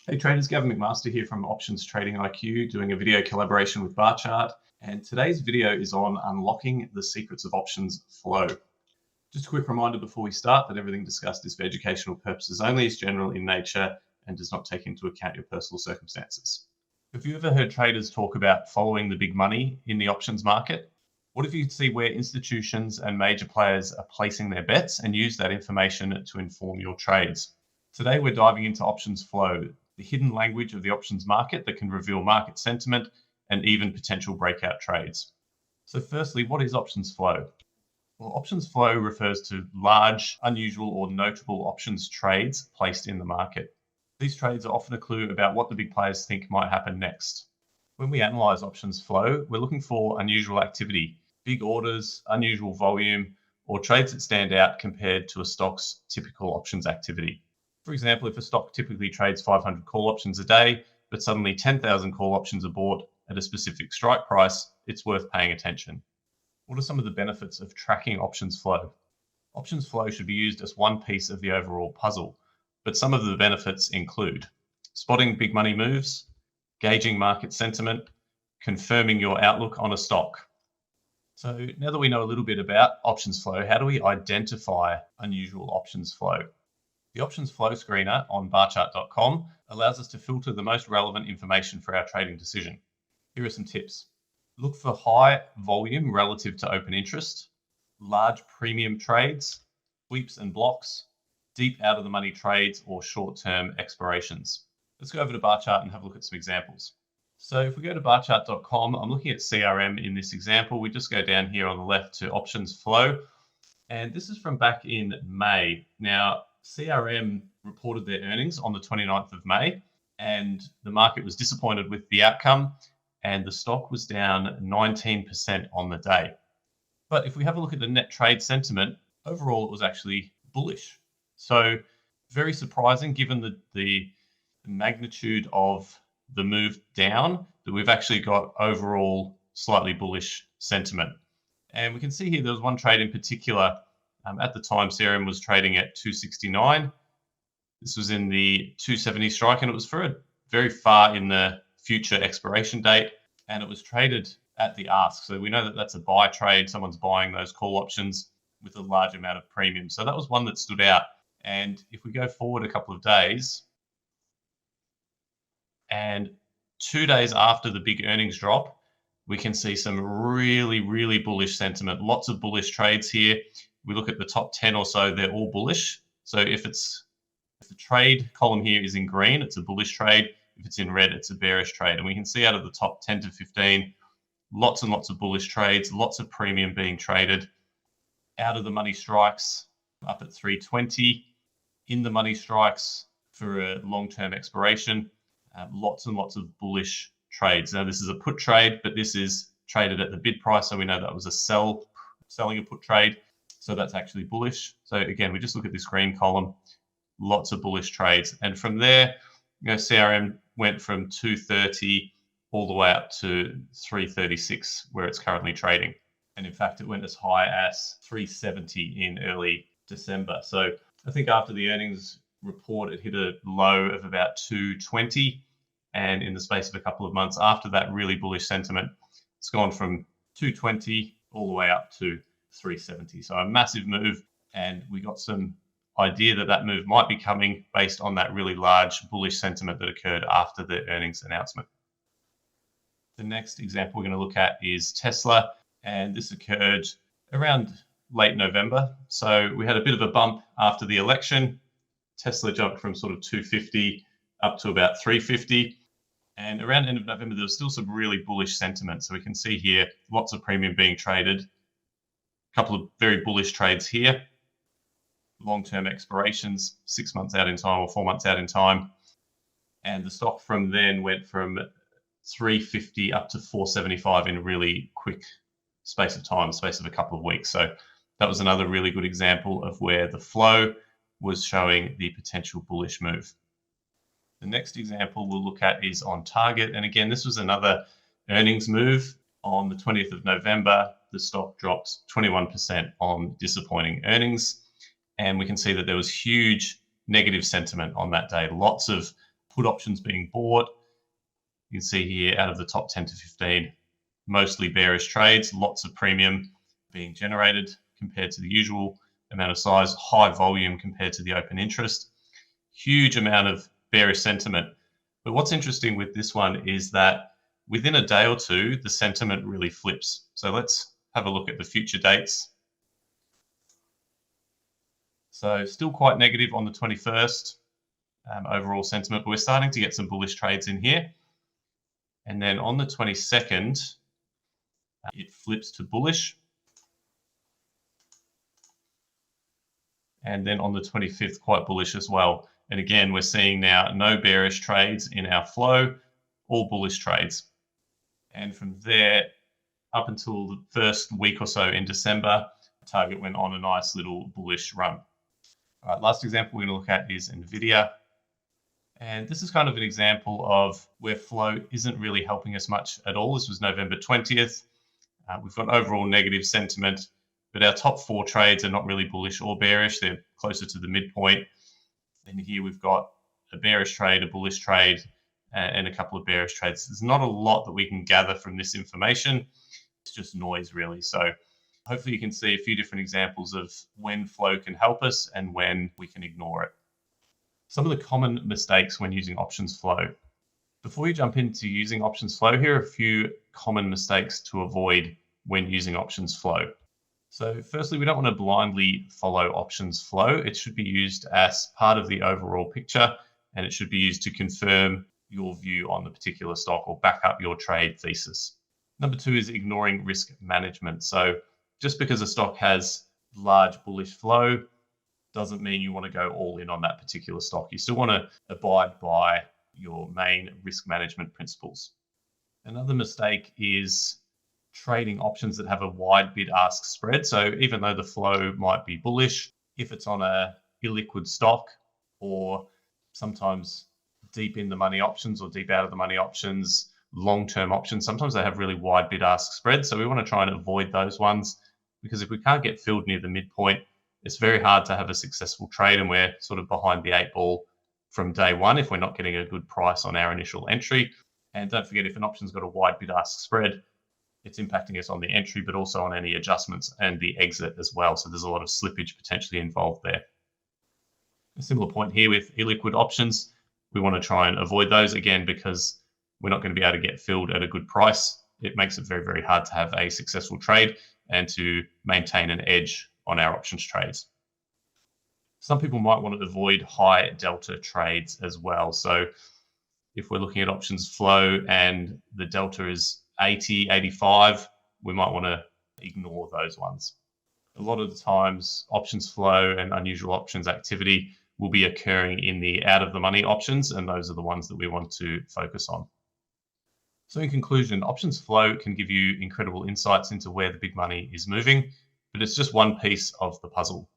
Hey traders, Gavin McMaster here from Options Trading IQ, doing a video collaboration with Barchart. And today's video is on unlocking the secrets of options flow. Just a quick reminder before we start that everything discussed is for educational purposes only, is general in nature, and does not take into account your personal circumstances. Have you ever heard traders talk about following the big money in the options market? What if you could see where institutions and major players are placing their bets and use that information to inform your trades? Today, we're diving into options flow, the hidden language of the options market that can reveal market sentiment and even potential breakout trades. So firstly, what is options flow? Well, options flow refers to large, unusual, or notable options trades placed in the market. These trades are often a clue about what the big players think might happen next. When we analyze options flow, we're looking for unusual activity, big orders, unusual volume, or trades that stand out compared to a stock's typical options activity. For example, if a stock typically trades 500 call options a day, but suddenly 10,000 call options are bought at a specific strike price, it's worth paying attention. What are some of the benefits of tracking options flow? Options flow should be used as one piece of the overall puzzle, but some of the benefits include spotting big money moves, gauging market sentiment, confirming your outlook on a stock. So now that we know a little bit about options flow, how do we identify unusual options flow? The options flow screener on barchart.com allows us to filter the most relevant information for our trading decision. Here are some tips. Look for high volume relative to open interest, large premium trades, sweeps and blocks, deep out of the money trades, or short-term expirations. Let's go over to Barchart and have a look at some examples. So if we go to barchart.com, I'm looking at CRM in this example. We just go down here on the left to options flow. And this is from back in May. Now, CRM reported their earnings on the 29th of May, and the market was disappointed with the outcome, and the stock was down 19% on the day. But if we have a look at the net trade sentiment, overall it was actually bullish. So very surprising given the magnitude of the move down, that we've actually got overall slightly bullish sentiment. And we can see here there was one trade in particular. At the time, CRM was trading at 269. This was in the 270 strike, and it was for a very far in the future expiration date, and it was traded at the ask. So we know that that's a buy trade. Someone's buying those call options with a large amount of premium. So that was one that stood out. And if we go forward a couple of days, and 2 days after the big earnings drop, we can see some really, really bullish sentiment. Lots of bullish trades here. We look at the top 10 or so, they're all bullish. So if the trade column here is in green, it's a bullish trade. If it's in red, it's a bearish trade. And we can see out of the top 10 to 15, lots and lots of bullish trades, lots of premium being traded. Out of the money strikes up at 320, in the money strikes for a long-term expiration, lots and lots of bullish trades. Now this is a put trade, but this is traded at the bid price. So we know that was a selling a put trade. So that's actually bullish. So again, we just look at this green column, lots of bullish trades. And from there, CRM went from 230 all the way up to 336, where it's currently trading. And in fact, it went as high as 370 in early December. So I think after the earnings report, it hit a low of about 220. And in the space of a couple of months after that really bullish sentiment, it's gone from 220 all the way up to 370. So a massive move, and we got some idea that that move might be coming based on that really large bullish sentiment that occurred after the earnings announcement. The next example we're going to look at is Tesla, and this occurred around late November. So we had a bit of a bump after the election. Tesla jumped from sort of 250 up to about 350. And around the end of November, there was still some really bullish sentiment. So we can see here lots of premium being traded. A couple of very bullish trades here, long-term expirations, 6 months out in time or 4 months out in time. And the stock from then went from 350 up to 475 in a really quick space of time, space of a couple of weeks. So that was another really good example of where the flow was showing the potential bullish move. The next example we'll look at is on Target. And again, this was another earnings move. On the 20th of November, the stock dropped 21% on disappointing earnings. And we can see that there was huge negative sentiment on that day. Lots of Put options being bought. You can see here out of the top 10 to 15, mostly bearish trades, lots of premium being generated compared to the usual amount of size, high volume compared to the open interest, huge amount of bearish sentiment. But what's interesting with this one is that within a day or two, the sentiment really flips. So let's have a look at the future dates. So still quite negative on the 21st, overall sentiment, but we're starting to get some bullish trades in here. And then on the 22nd, it flips to bullish. And then on the 25th, quite bullish as well. And again, we're seeing now no bearish trades in our flow, all bullish trades. And from there, up until the first week or so in December, target went on a nice little bullish run. All right, last example we're going to look at is NVIDIA. And this is kind of an example of where flow isn't really helping us much at all. This was November 20th. We've got overall negative sentiment, but our top 4 trades are not really bullish or bearish. They're closer to the midpoint. And here we've got a bearish trade, a bullish trade, and a couple of bearish trades. There's not a lot that we can gather from this information. It's just noise, really. So hopefully you can see a few different examples of when flow can help us and when we can ignore it. Some of the common mistakes when using options flow. Before you jump into using options flow, here are a few common mistakes to avoid when using options flow. So firstly, we don't want to blindly follow options flow. It should be used as part of the overall picture, and it should be used to confirm your view on the particular stock or back up your trade thesis. Number 2 is ignoring risk management. So just because a stock has large bullish flow doesn't mean you want to go all in on that particular stock. You still want to abide by your main risk management principles. Another mistake is trading options that have a wide bid-ask spread. So even though the flow might be bullish, if it's on a illiquid stock or sometimes deep in the money options or deep out of the money options, long-term options, sometimes they have really wide bid-ask spreads. So we want to try and avoid those ones, because if we can't get filled near the midpoint, it's very hard to have a successful trade, and we're sort of behind the 8 ball from day one if we're not getting a good price on our initial entry. And don't forget, if an option's got a wide bid-ask spread, it's impacting us on the entry, but also on any adjustments and the exit as well. So there's a lot of slippage potentially involved there. A similar point here with illiquid options. We want to try and avoid those, again, because we're not going to be able to get filled at a good price. It makes it very, very hard to have a successful trade and to maintain an edge on our options trades. Some people might want to avoid high delta trades as well. So if we're looking at options flow and the delta is 80, 85, we might want to ignore those ones. A lot of the times, options flow and unusual options activity will be occurring in the out of the money options, and those are the ones that we want to focus on. So in conclusion, options flow can give you incredible insights into where the big money is moving, but it's just one piece of the puzzle.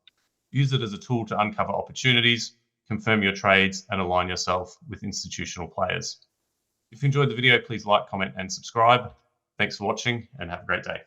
Use it as a tool to uncover opportunities, confirm your trades, and align yourself with institutional players. If you enjoyed the video, please like, comment, and subscribe. Thanks for watching, and have a great day.